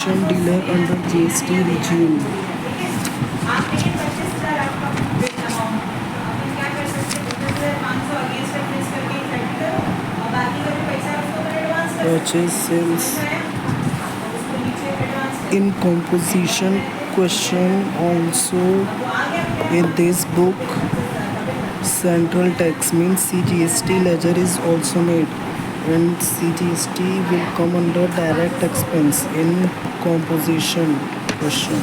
composition dealer under GST regime. Purchase sales in composition question also in this book. Central tax means CGST ledger is also made, and CGST will come under direct expense in composition question,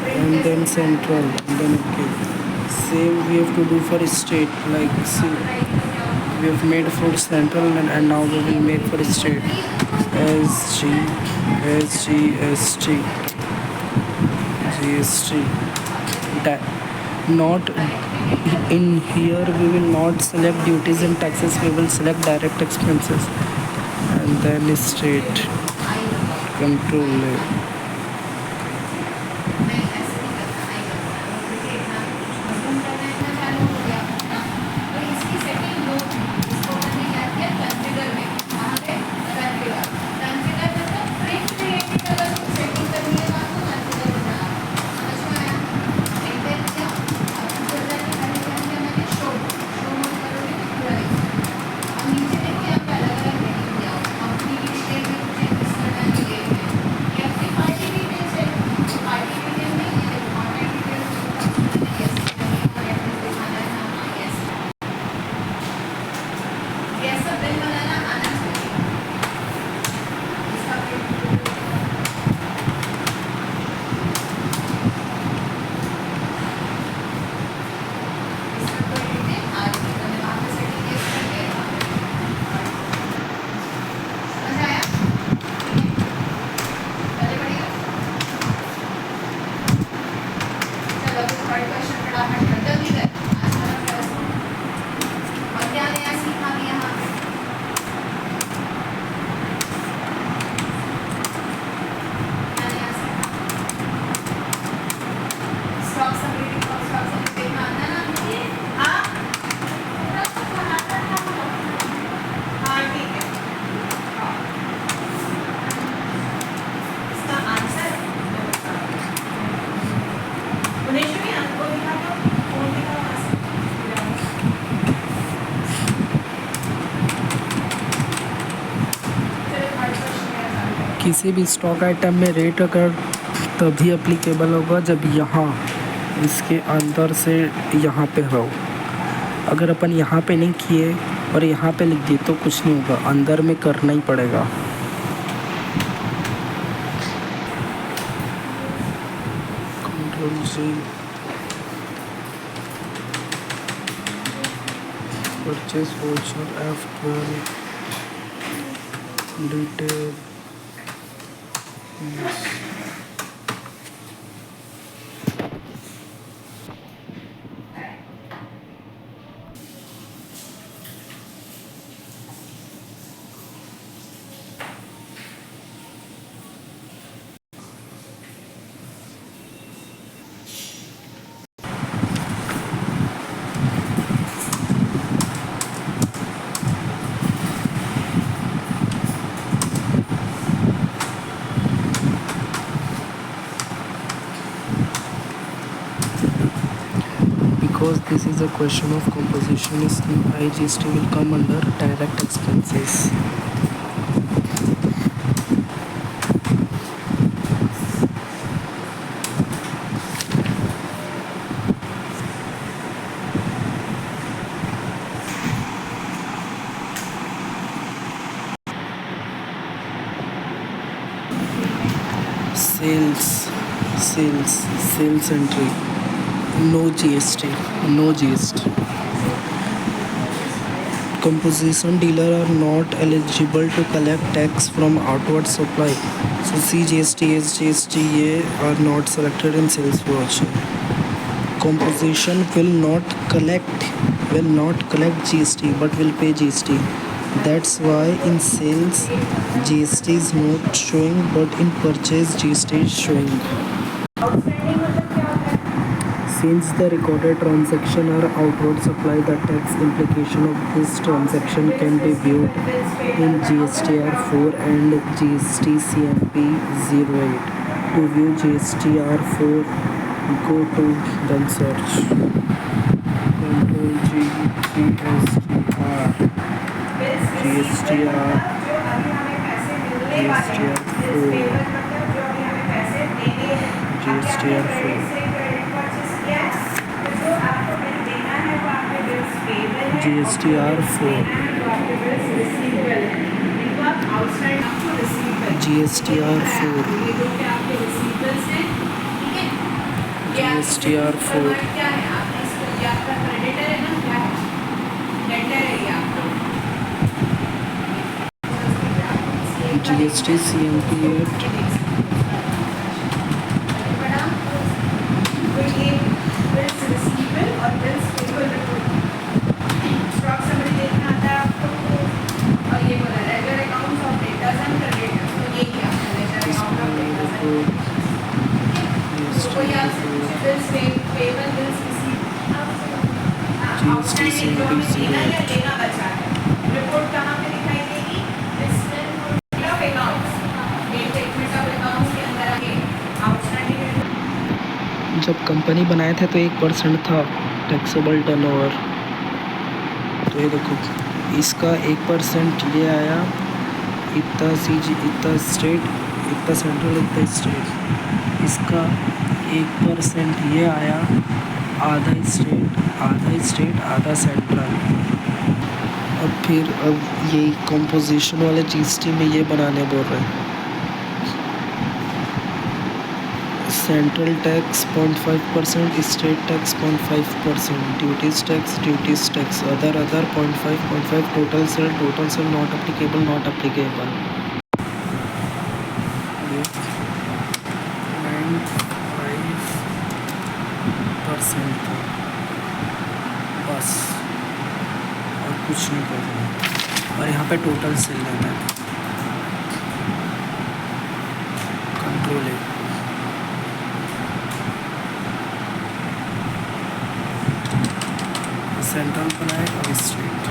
and then central, and then okay. Same we have to do for state, like see, we have made for central and now we will make for state. SG, SGST, GST. Not in here we will not select duties and taxes, we will select direct expenses, and then state control. किसी भी stock item में rate अगर तभी applicable होगा जब यहाँ इसके अंदर से यहाँ पे हो। अगर अपन यहाँ पे नहीं किए और यहाँ पे लिख दिए तो कुछ नहीं होगा, अंदर में करना ही पड़ेगा। Control C, purchase voucher F12, detail because this is a question of composition, is IGST will come under direct expenses. Sales entry, no GST. Composition dealer are not eligible to collect tax from outward supply, so CGST, SGST are not selected in sales voucher. Composition will not collect GST but will pay GST. That's why in sales GST is not showing, but in purchase GST is showing. Since the recorded transaction are outward supply, the tax implication of this transaction can be viewed in GSTR 4 and GST CMP 08. To view GSTR 4, go to then search Control G GSTR GSTR GSTR 4 GSTR 4 GSTR 4 GSTR 4 GSTR 4 GST CMP 8 GST CMP 08 जब company बनाए थे तो 1% था taxable turnover. तो ये देखो इसका 1% ये आया, इतना सीजी इतना स्टेट इतना सेंट्रल इतना स्टेट, इसका 1% ये आया, आधा स्टेट आधा सेंट्रल। अब ये कंपोजिशन वाले जीएसटी में ये बनाने बोल रहे हैं। Central tax 0.5%, state tax 0.5%, duties tax other 0.5, total sale not applicable 9.5% था बस, और कुछ नहीं करना है। और यहाँ पे टोटल सेल लेना है, कंट्रोल है। सेंट्रल बनाए और स्टेट।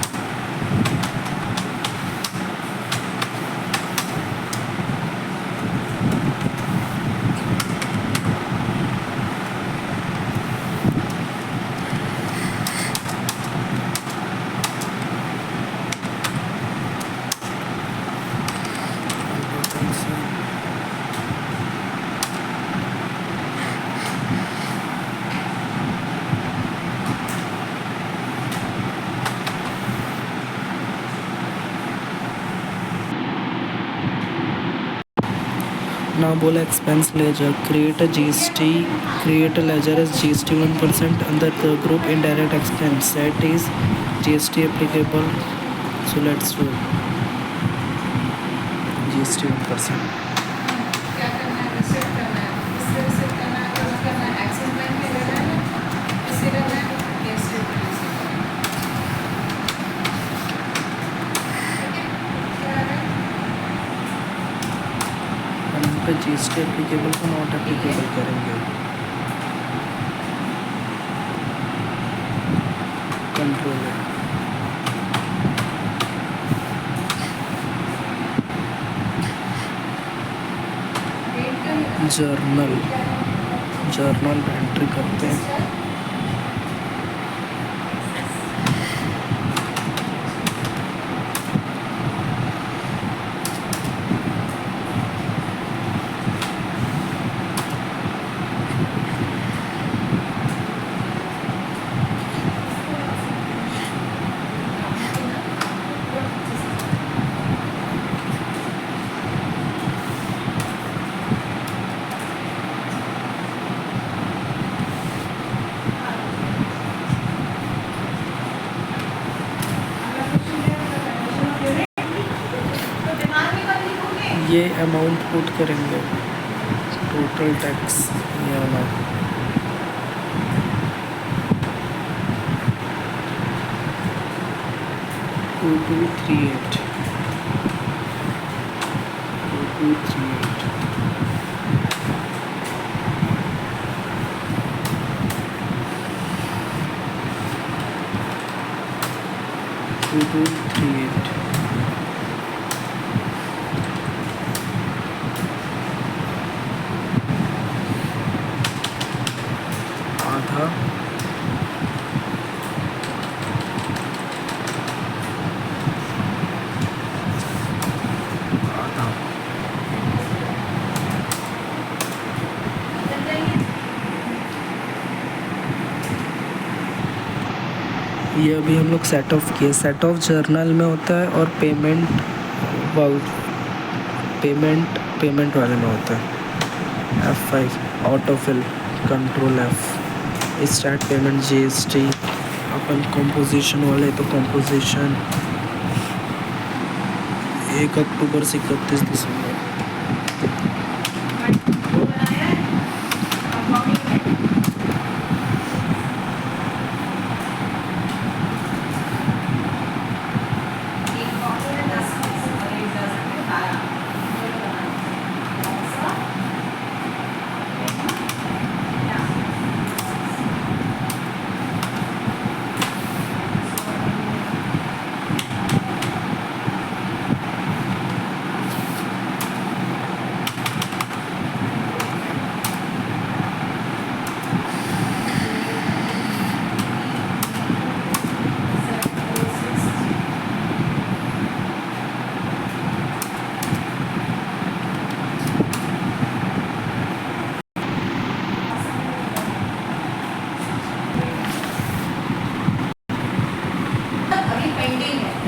Now बोला expense ledger, create a ledger as GST 1% under the group indirect expense, that is GST applicable. So let's do it. GST 1%. GST applicable को नॉट एप्लीकेबल करेंगे, control है। Journal entry करते हैं। ये amount put करेंगे, total tax ये वाला 2238 2238 38 आधा आधा ये अभी हम लोग सेट ऑफ किए। सेट ऑफ जर्नल में होता है और पेमेंट वाले में होता है। F5 autofill control F start payment GST। अपन कंपोजिशन वाले तो कंपोजिशन 1 अक्टूबर से 31 दिसंबर।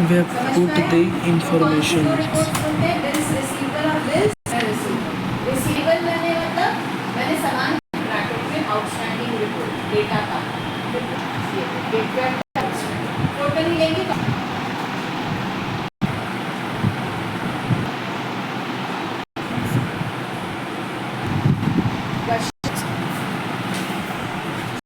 We have put the information